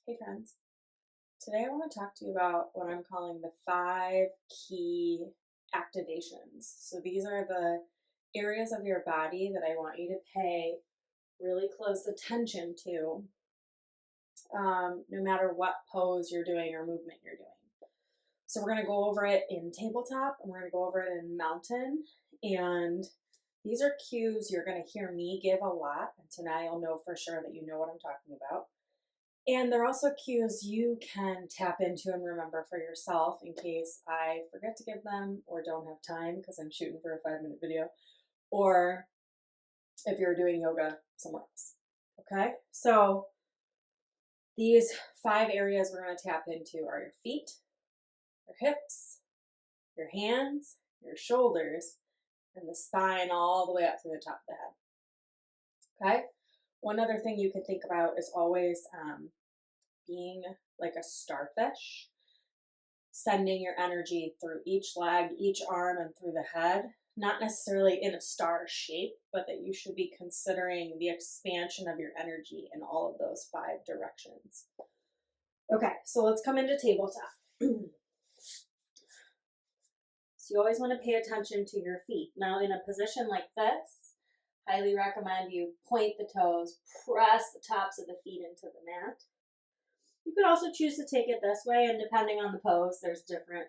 Hey friends, today I want to talk to you about what I'm calling the 5 key activations. So these are the areas of your body that I want you to pay really close attention to, no matter what pose you're doing or movement you're doing. So we're going to go over it in tabletop and we're going to go over it in mountain. And these are cues you're going to hear me give a lot. And so now you'll know for sure that you know what I'm talking about. And they're also cues you can tap into and remember for yourself in case I forget to give them or don't have time because I'm shooting for a 5-minute video, or if you're doing yoga somewhere else. Okay, so these 5 areas we're going to tap into are your feet, your hips, your hands, your shoulders, and the spine all the way up to the top of the head. Okay, one other thing you can think about is always being like a starfish, sending your energy through each leg, each arm, and through the head. Not necessarily in a star shape, but that you should be considering the expansion of your energy in all of those 5 directions. Okay, so let's come into tabletop. So you always want to pay attention to your feet. Now, in a position like this, highly recommend you point the toes, press the tops of the feet into the mat. You could also choose to take it this way, and depending on the pose, there's different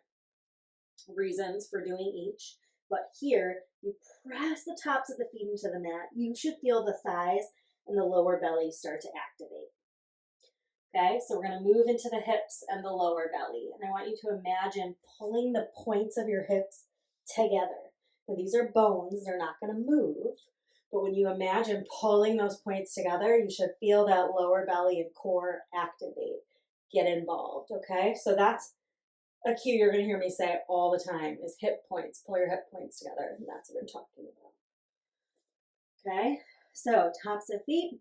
reasons for doing each. But here, you press the tops of the feet into the mat. You should feel the thighs and the lower belly start to activate. Okay, so we're going to move into the hips and the lower belly. And I want you to imagine pulling the points of your hips together. Now, these are bones, they're not going to move. But when you imagine pulling those points together, you should feel that lower belly and core activate, get involved. Okay, so that's a cue you're going to hear me say all the time is hip points. Pull your hip points together. And that's what I'm talking about. Okay, so tops of feet,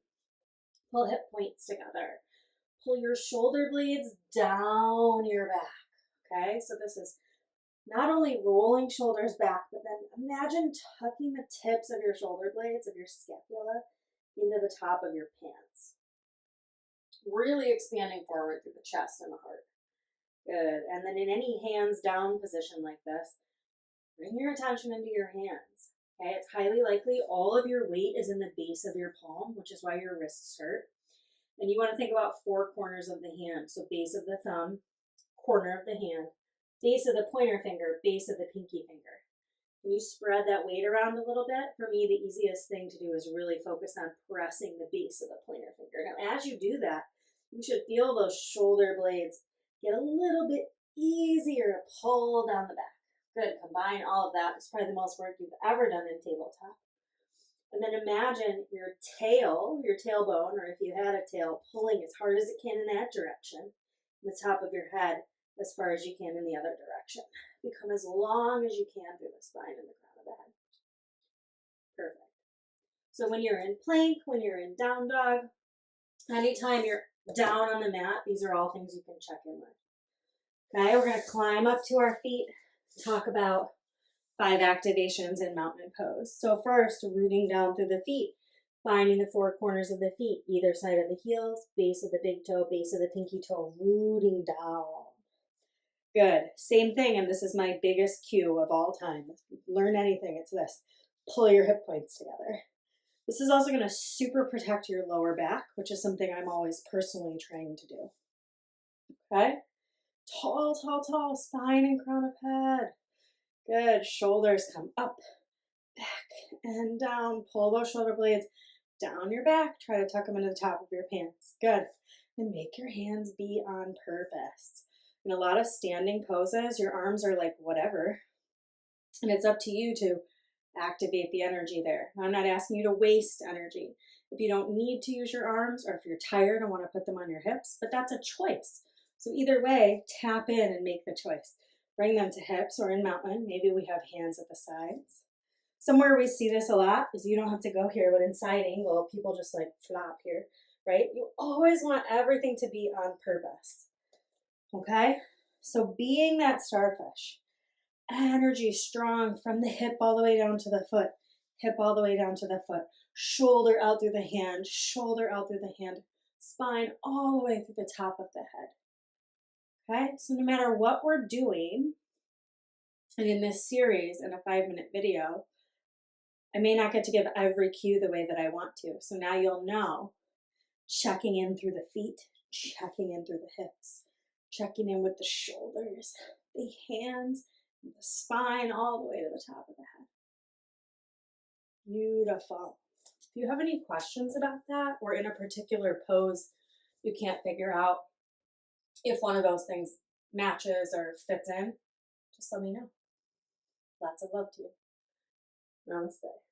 pull hip points together. Pull your shoulder blades down your back. Okay, so this is not only rolling shoulders back, but then imagine tucking the tips of your shoulder blades, of your scapula, into the top of your pants. Really expanding forward through the chest and the heart. Good. And then in any hands down position like this, bring your attention into your hands. Okay, it's highly likely all of your weight is in the base of your palm, which is why your wrists hurt. And you want to think about 4 corners of the hand. So base of the thumb, corner of the hand, base of the pointer finger, base of the pinky finger. Can you spread that weight around a little bit? For me, the easiest thing to do is really focus on pressing the base of the pointer finger. Now, as you do that, you should feel those shoulder blades get a little bit easier to pull down the back. Good. Combine all of that. It's probably the most work you've ever done in tabletop. And then imagine your tail, your tailbone, or if you had a tail, pulling as hard as it can in that direction, the top of your head as far as you can in the other direction. Become as long as you can through the spine and the crown of the head. Perfect. So when you're in plank, when you're in down dog, anytime you're down on the mat, these are all things you can check in with. Okay, we're going to climb up to our feet, talk about 5 activations in mountain pose. So first, rooting down through the feet, finding the 4 corners of the feet, either side of the heels, base of the big toe, base of the pinky toe, rooting down. Good. Same thing, and this is my biggest cue of all time. If you learn anything, it's this. Pull your hip points together. This is also going to super protect your lower back, which is something I'm always personally trying to do. Okay? Tall, tall, tall, spine and crown of head. Good. Shoulders come up, back, and down. Pull those shoulder blades down your back. Try to tuck them into the top of your pants. Good. And make your hands be on purpose. In a lot of standing poses, your arms are like whatever. And it's up to you to activate the energy there. I'm not asking you to waste energy. If you don't need to use your arms, or if you're tired and want to put them on your hips, but that's a choice. So either way, tap in and make the choice. Bring them to hips, or in mountain, maybe we have hands at the sides. Somewhere we see this a lot is you don't have to go here, but in side angle, people just like flop here, right? You always want everything to be on purpose. Okay? So being that starfish, energy strong from the hip all the way down to the foot, hip all the way down to the foot, shoulder out through the hand, shoulder out through the hand, spine all the way through the top of the head. Okay, so no matter what we're doing, and in this series, in a 5-minute video, I may not get to give every cue the way that I want to. So now you'll know, checking in through the feet, checking in through the hips, checking in with the shoulders, the hands, the spine, all the way to the top of the head. Beautiful. If you have any questions about that, or in a particular pose you can't figure out if one of those things matches or fits in, just let me know. Lots of love to you. Namaste.